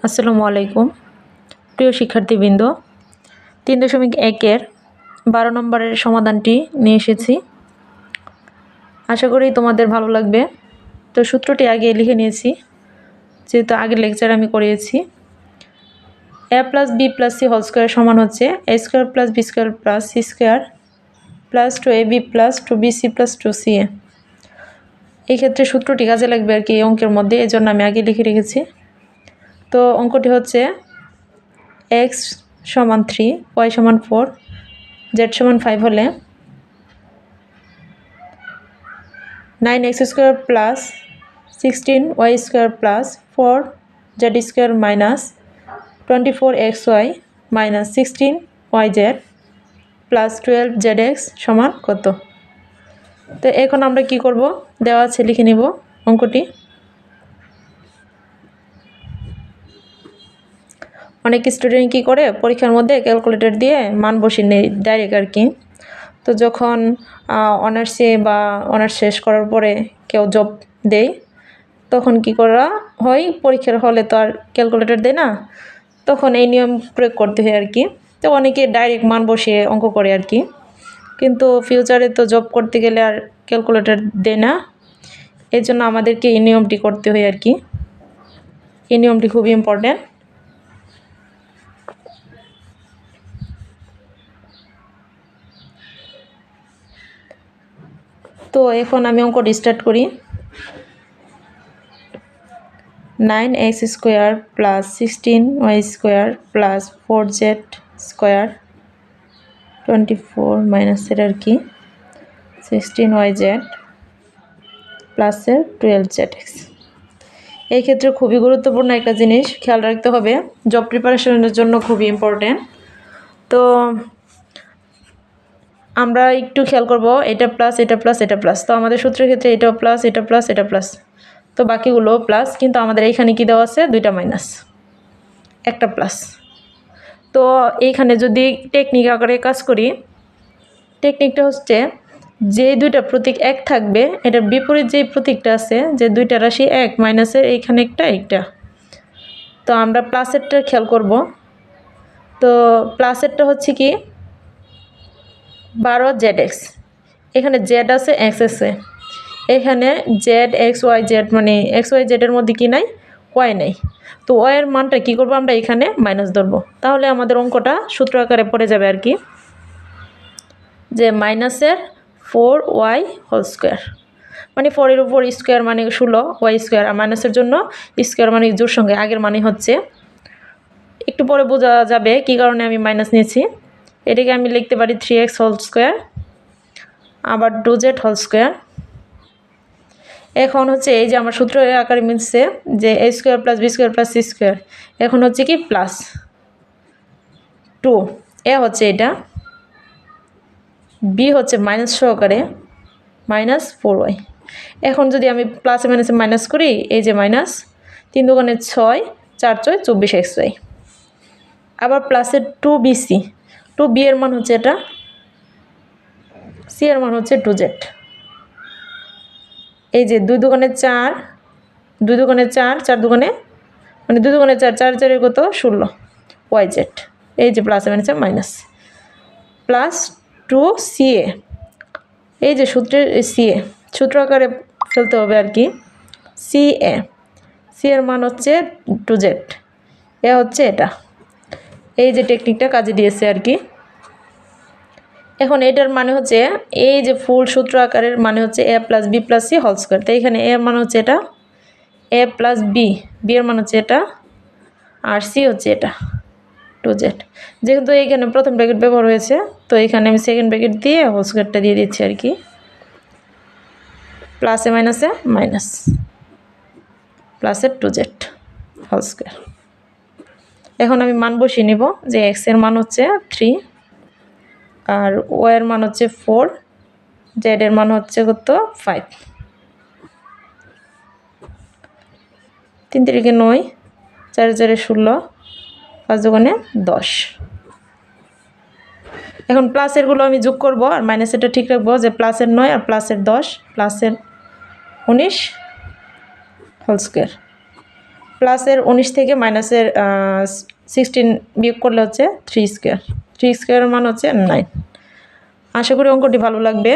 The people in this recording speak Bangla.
আসসালামু আলাইকুম প্রিয় শিক্ষার্থীবৃন্দ 3.1-এর 12 নম্বরের সমাধানটি নিয়ে এসেছি। আশা করি তোমাদের ভালো লাগবে। তো সূত্রটি আগে লিখে নিয়েছি, যেহেতু আগের লেকচার আমি করিয়েছি। a + b + c whole square সমান হচ্ছে a² + b² + c² + 2ab + 2bc + 2ca। এই ক্ষেত্রে সূত্রটি কাজে লাগবে আর কি এই অঙ্কের মধ্যে, এজন্য আমি আগে লিখে রেখেছি। তো অঙ্কটি হচ্ছে x = 3, y = 4, z = 5 হলে 9x² + 16y² + 4z² - 24xy - 16yz + 12zx সমান কত? তো এখন আমরা কি করব, দেওয়া আছে লিখে নিব অঙ্কটি। অনেক স্টুডেন্ট কি করে পরীক্ষার মধ্যে ক্যালকুলেটর দিয়ে মান বসিয়ে নেয় ডাইরেক্ট আর কি। তো যখন অনার্সে বা অনার্স শেষ করার পরে কেউ জব দেয়, তখন কি করা হয়, পরীক্ষার হলে তো আর ক্যালকুলেটর দেয় না, তখন এই নিয়ম প্রয়োগ করতে হয় আর কি। তো অনেকে ডাইরেক্ট মান বসিয়ে অঙ্ক করে আর কি, কিন্তু ফিউচারে তো জব করতে গেলে আর ক্যালকুলেটর দেয় না, এই জন্য আমাদেরকে এই নিয়মটি করতে হয় আর কি। এই নিয়মটি খুবই ইম্পর্টেন্ট। তো এখন আমি অঙ্কটি স্টার্ট করি। 9x² + 16y² + 4z² 24 - এর কি 16yz + 12zx। এই ক্ষেত্রে খুবই গুরুত্বপূর্ণ একটা জিনিস খেয়াল রাখতে হবে, জব প্রিপারেশনের জন্য খুবই ইম্পর্টেন্ট। তো আমরা একটু খেয়াল করব, এটা প্লাস, এটা প্লাস, এটা প্লাস। তো আমাদের সূত্রের ক্ষেত্রে এটাও প্লাস, এটা প্লাস, এটা প্লাস, তো বাকিগুলো প্লাস, কিন্তু আমাদের এইখানে কি দেওয়া আছে, দুইটা মাইনাস, একটা প্লাস। তো এইখানে যদি টেকনিক আকারে কাজ করি, টেকনিকটা হচ্ছে যে দুইটা প্রতীক এক থাকবে, এটার বিপরীত যে প্রতীকটা আছে, যে দুইটা রাশি এক, মাইনাসের এইখানে একটা। তো আমরা প্লাসেরটা খেয়াল করব। তো প্লাসেরটা হচ্ছে কি 12zx, এখানে জেড আছে, এক্স আছে, এখানে জেড এক্স ওয়াই জেড, মানে এক্স ওয়াই জেডের মধ্যে কি নাই, ওয়াই নেই। তো ওয়াইয়ের মানটা কি করব, আমরা এখানে মাইনাস ধরবো, তাহলে আমাদের অঙ্কটা সূত্র আকারে পড়ে যাবে আর কি, যে -4y² মানে 4-এর উপর স্কোয়ার মানে 16y², আর মাইনাসের জন্য স্কোয়ার মানে জোর সঙ্গে আগের মানে হচ্ছে। একটু পরে বোঝা যাবে কি কারণে আমি মাইনাস নিয়েছি। এটাকে আমি লিখতে পারি 3x² আবার 2z²। এখন হচ্ছে এই যে আমার সূত্র আকারে মিলছে যে a² + b² + c², এখন হচ্ছে কি প্লাস 2, এ হচ্ছে এটা, বি হচ্ছে মাইনাস সহকারে -4y। এখন যদি আমি প্লাসে মাইনাসে মাইনাস করি, এই যে মাইনাস 3 × 6, 4 × 24xy, আবার প্লাসের 2bc, 2b এর মান হচ্ছে এটা, c এর মান হচ্ছে 2z। এই যে 2 × 4, 2 × 4, 4 × মানে 2 × 4, 4 4 কত 16 yz। এই যে প্লাসে মাইনাসে মাইনাস প্লাস 2ca, এই যে সূত্রের ca সূত্র আকারে ফেলতে হবে আর কি, ca, c এর মান হচ্ছে 2z, এ হচ্ছে এটা। এই যে টেকনিকটা কাজে দিয়েছে আর কি। এখন এটার মানে হচ্ছে এই যে ফুল সূত্র আকারের মানে হচ্ছে a + b + c whole square. তো এখানে a এর মান হচ্ছে এটা, a + b, b এর মান হচ্ছে এটা, আর c হচ্ছে এটা 2z। যেহেতু এইখানে প্রথম ব্র্যাকেট ব্যবহার হয়েছে, তো এখানে আমি সেকেন্ড ব্র্যাকেট দিয়ে হোল স্কয়ারটা দিয়ে দিচ্ছি আর কি, প্লাসে মাইনাসে মাইনাস প্লাসের 2z হোল স্কয়ার। এখন আমি মান বসিয়ে নিব যে x এর মান হচ্ছে 3, আর y এর মান হচ্ছে 4, z এর মান হচ্ছে কত 5। 3 × 9, 4 × 16, 5 × 10। এখন প্লাসেরগুলো আমি যোগ করব, আর মাইনাসেরটা ঠিক রাখবো, যে প্লাসের 9 আর প্লাসের 10 প্লাসের 19 হোল স্কয়ার। প্লাসের 19 থেকে মাইনাসের 16 বিয়োগ করলে হচ্ছে 3 স্কোয়ার। 3 স্কোয়ারের মান হচ্ছে 9। আশা করি অঙ্কটি ভালো লাগবে।